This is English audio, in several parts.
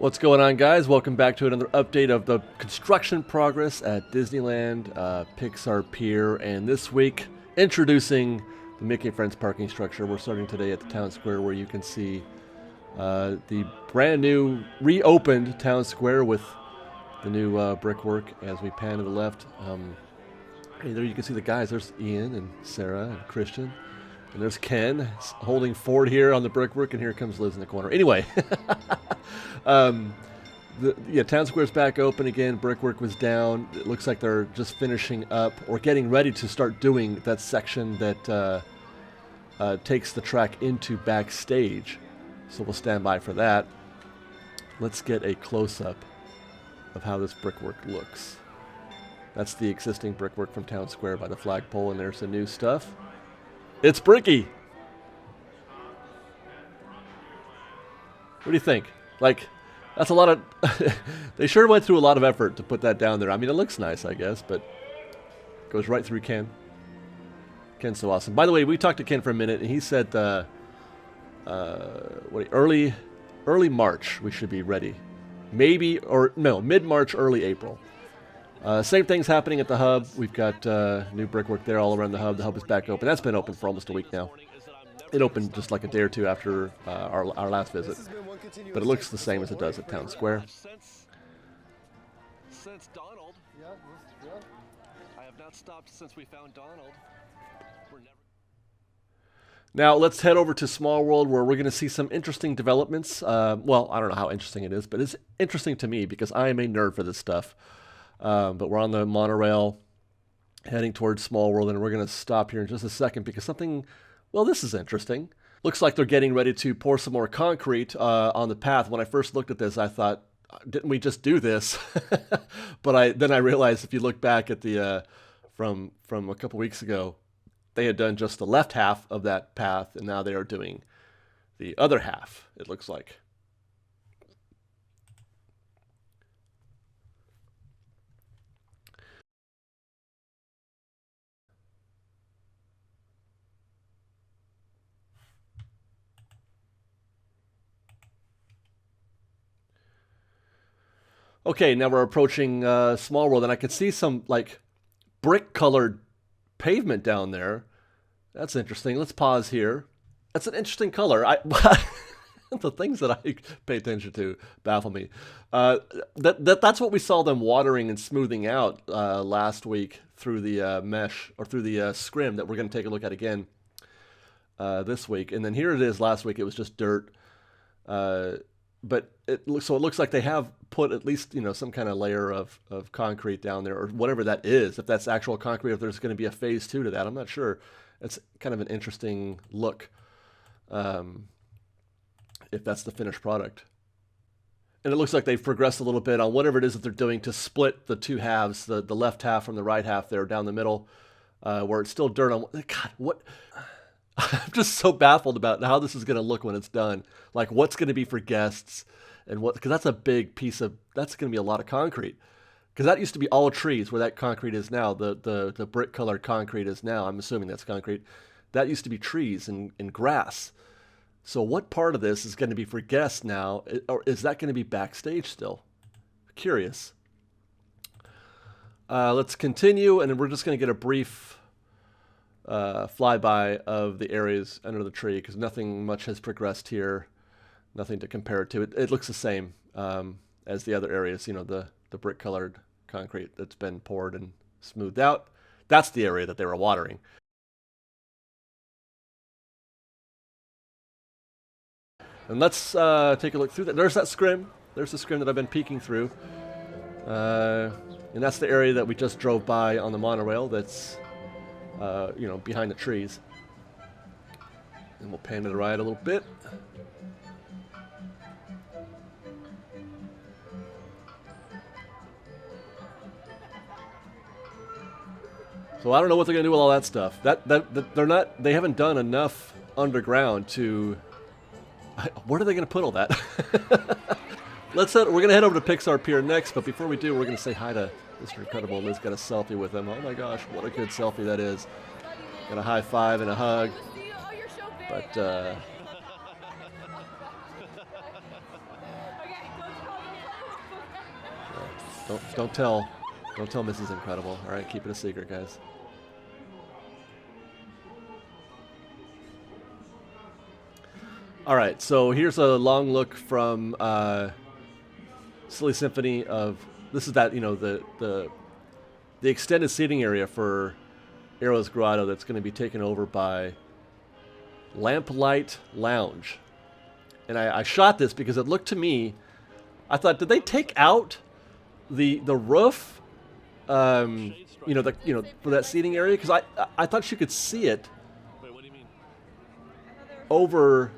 What's going on, guys? Welcome back to another update of the construction progress at Disneyland, Pixar Pier, and this week introducing the Mickey and Friends parking structure. We're starting today at the town square where you can see the brand new reopened town square with the new brickwork. As we pan to the left, hey, there you can see the guys. There's Ian and Sarah and Christian. And there's Ken holding Ford here on the brickwork, and here comes Liz in the corner. Anyway, town square's back open again. Brickwork was down. It looks like they're just finishing up or getting ready to start doing that section that takes the track into backstage. So we'll stand by for that. Let's get a close-up of how this brickwork looks. That's the existing brickwork from town square by the flagpole, and there's the new stuff. It's bricky. What do you think? Like, that's a lot of... they sure went through a lot of effort to put that down there. I mean, it looks nice, I guess, but it goes right through Ken. Ken's so awesome. By the way, we talked to Ken for a minute, and he said early March we should be ready. Maybe, or no, mid-March, early April. Same thing's happening at the hub. We've got new brickwork there all around the hub. The hub is back open. That's been open for almost a week now. It opened just like a day or two after our last visit. But it looks the same as it does at Town Square. Since Donald. Yeah. I have not stopped since we found Donald. Now, let's head over to Small World, where we're going to see some interesting developments. Well, I don't know how interesting it is, but it's interesting to me because I am a nerd for this stuff. But we're on the monorail heading towards Small World, and we're going to stop here in just a second because something, well, this is interesting. Looks like they're getting ready to pour some more concrete on the path. When I first looked at this, I thought, didn't we just do this? But then I realized if you look back at the from a couple weeks ago, they had done just the left half of that path, and now they are doing the other half, it looks like. Okay, now we're approaching Small World, and I can see some, like, brick-colored pavement down there. That's interesting. Let's pause here. That's an interesting color. The things that I pay attention to baffle me. That's what we saw them watering and smoothing out last week through the mesh, or through the scrim that we're going to take a look at again this week. And then here it is. Last week it was just dirt. But it looks like they have put at least, some kind of layer of concrete down there, or whatever that is. If that's actual concrete, if there's going to be a phase 2 to that, I'm not sure. It's kind of an interesting look, if that's the finished product. And it looks like they've progressed a little bit on whatever it is that they're doing to split the two halves, the left half from the right half there down the middle, where it's still dirt on. God, what? I'm just so baffled about how this is going to look when it's done. Like, what's going to be for guests, and what? Because that's a big piece of. That's going to be a lot of concrete. Because that used to be all trees, where that concrete is now. The brick colored concrete is now. I'm assuming that's concrete. That used to be trees and grass. So what part of this is going to be for guests now, or is that going to be backstage still? Curious. Let's continue, and we're just going to get a brief flyby of the areas under the tree, because nothing much has progressed here. Nothing to compare it to. It looks the same as the other areas, the brick-colored concrete that's been poured and smoothed out. That's the area that they were watering. And let's take a look through that. There's that scrim. There's the scrim that I've been peeking through. And that's the area that we just drove by on the monorail that's behind the trees. And we'll pan to the right a little bit. So I don't know what they're gonna do with all that stuff. They haven't done enough underground to. Where are they gonna put all that? We're gonna head over to Pixar Pier next, but before we do, we're gonna say hi to Mr. Incredible. Liz got a selfie with him. Oh my gosh, what a good selfie that is. Got a high five and a hug. But Don't tell Mrs. Incredible. All right, keep it a secret, guys. All right, so here's a long look from Silly Symphony of. This is that, you know, the extended seating area for Arrow's Grotto that's going to be taken over by Lamplight Lounge. And I shot this because it looked to me, I thought, did they take out the roof, you know, for that seating area? Because I thought you could see it. Wait, what do you mean? Over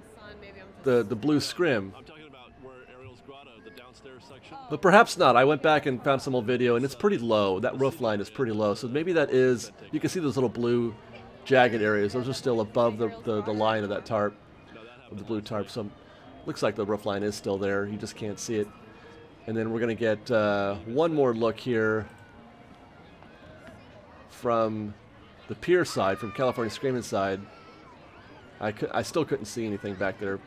the blue scrim. I'm talking about where Ariel's Grotto, the downstairs section. But perhaps not. I went back and found some old video, and it's pretty low. That roof line is pretty low. So maybe that is, you can see those little blue jagged areas. Those are still above the line of that tarp, of the blue tarp. So looks like the roof line is still there. You just can't see it. And then we're going to get one more look here from the pier side, from California Screaming side. I still couldn't see anything back there.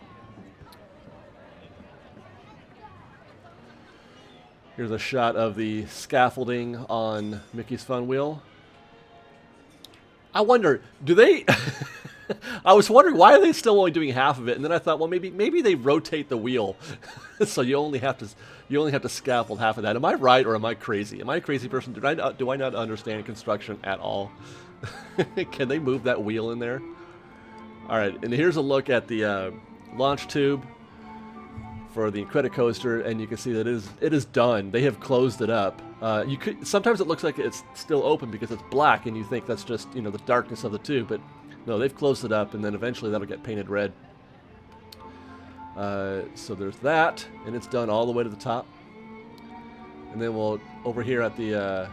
Here's a shot of the scaffolding on Mickey's Fun Wheel. I wonder, do they... I was wondering, why are they still only doing half of it? And then I thought, well, maybe they rotate the wheel, so you only have to scaffold half of that. Am I right, or am I crazy? Am I a crazy person? Do I not understand construction at all? Can they move that wheel in there? All right, and here's a look at the launch tube for the Incredicoaster, and you can see that it is done. They have closed it up. Sometimes it looks like it's still open because it's black, and you think that's just, you know, the darkness of the tube, but no, they've closed it up, and then eventually that'll get painted red. So there's that, and it's done all the way to the top. And then we'll over here at the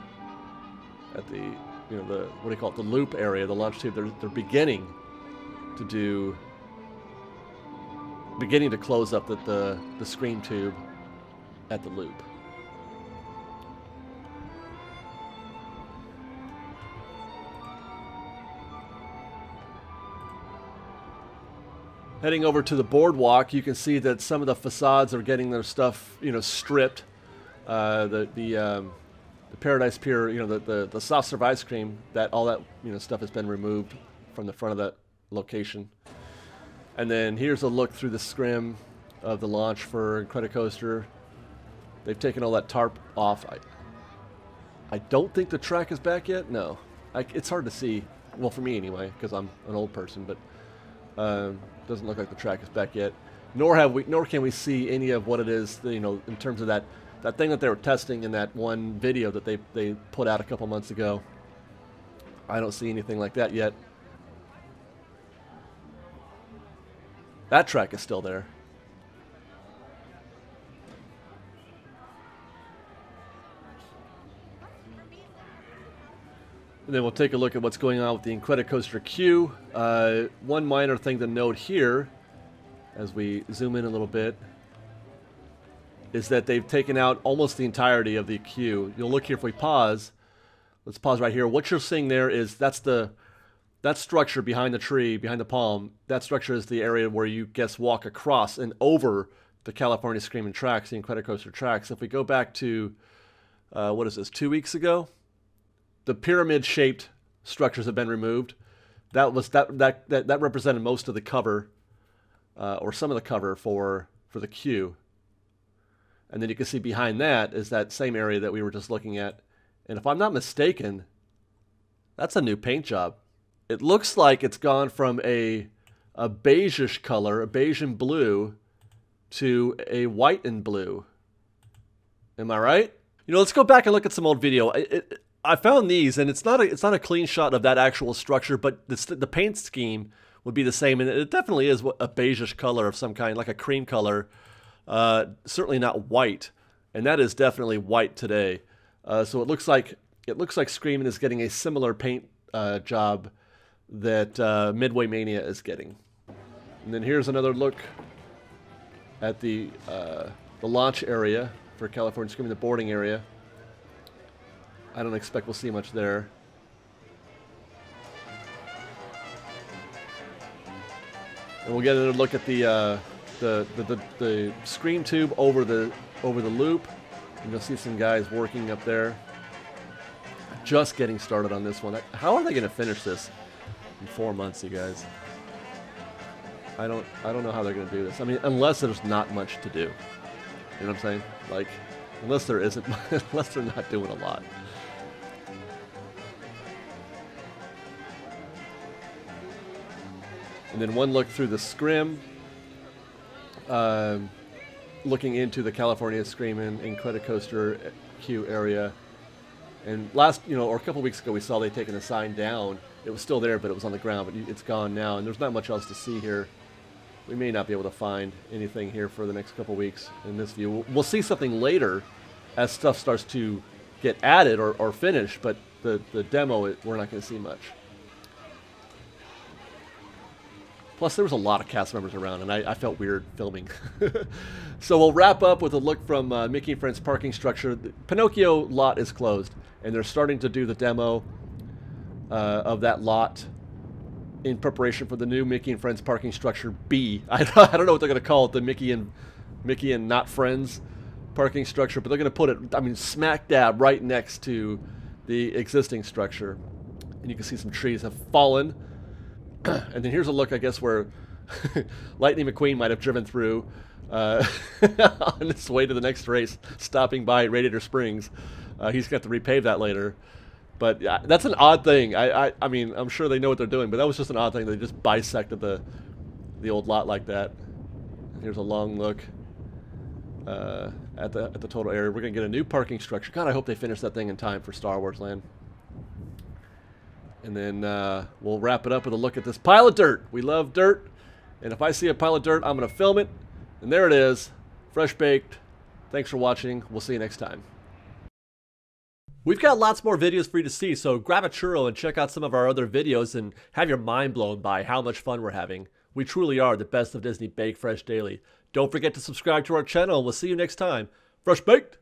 you know, the, what do you call it, the loop area, the launch tube. They're beginning to close up the screen tube at the loop. Heading over to the boardwalk, you can see that some of the facades are getting their stuff, you know, stripped. The Paradise Pier, you know, the soft serve ice cream, all that, you know, stuff has been removed from the front of that location. And then here's a look through the scrim of the launch for Incredicoaster. They've taken all that tarp off. I don't think the track is back yet. No, it's hard to see. Well, for me anyway, because I'm an old person, but. Doesn't look like the track is back yet. Nor can we see any of what it is, you know, in terms of that thing that they were testing in that one video that they put out a couple months ago. I don't see anything like that yet. That track is still there. And then we'll take a look at what's going on with the Incredicoaster queue. One minor thing to note here, as we zoom in a little bit, is that they've taken out almost the entirety of the queue. You'll look here if we pause. Let's pause right here. What you're seeing there is that structure behind the tree, behind the palm. That structure is the area where you guests walk across and over the California Screaming tracks, the Incredicoaster tracks. If we go back to what is this, 2 weeks ago? The pyramid-shaped structures have been removed. That represented most of the cover, or some of the cover for the queue. And then you can see behind that is that same area that we were just looking at. And if I'm not mistaken, that's a new paint job. It looks like it's gone from a beige-ish color, a beige and blue, to a white and blue. Am I right? You know, let's go back and look at some old video. I found these, and it's not a clean shot of that actual structure, but the paint scheme would be the same, and it definitely is a beige-ish color of some kind, like a cream color. Certainly not white, and that is definitely white today. So it looks like Screamin' is getting a similar paint job that Midway Mania is getting. And then here's another look at the launch area for California Screamin', the boarding area. I don't expect we'll see much there. And we'll get another look at the screen tube over the loop. And you'll see some guys working up there. Just getting started on this one. How are they going to finish this in 4 months, you guys? I don't know how they're going to do this. I mean, unless there's not much to do. You know what I'm saying? Like, unless there isn't, unless they're not doing a lot. And then one look through the scrim, looking into the California Scream and Incredicoaster queue area. And last, or a couple weeks ago, we saw they'd taken the sign down. It was still there, but it was on the ground, but it's gone now. And there's not much else to see here. We may not be able to find anything here for the next couple weeks in this view. We'll see something later as stuff starts to get added or finished, but the demo, we're not going to see much. Plus, there was a lot of cast members around, and I felt weird filming. So we'll wrap up with a look from Mickey and Friends parking structure. The Pinocchio lot is closed, and they're starting to do the demo of that lot in preparation for the new Mickey and Friends parking structure B. I don't know what they're going to call it, the Mickey and Not Friends parking structure, but they're going to put it, smack dab right next to the existing structure. And you can see some trees have fallen. And then here's a look, I guess, where Lightning McQueen might have driven through on his way to the next race, stopping by Radiator Springs. He's got to repave that later. But that's an odd thing. I mean, I'm sure they know what they're doing, but that was just an odd thing. They just bisected the old lot like that. Here's a long look at the total area. We're going to get a new parking structure. God, I hope they finish that thing in time for Star Wars Land. And then we'll wrap it up with a look at this pile of dirt. We love dirt. And if I see a pile of dirt, I'm going to film it. And there it is. Fresh baked. Thanks for watching. We'll see you next time. We've got lots more videos for you to see, so grab a churro and check out some of our other videos and have your mind blown by how much fun we're having. We truly are the best of Disney Bake Fresh Daily. Don't forget to subscribe to our channel, and we'll see you next time. Fresh baked!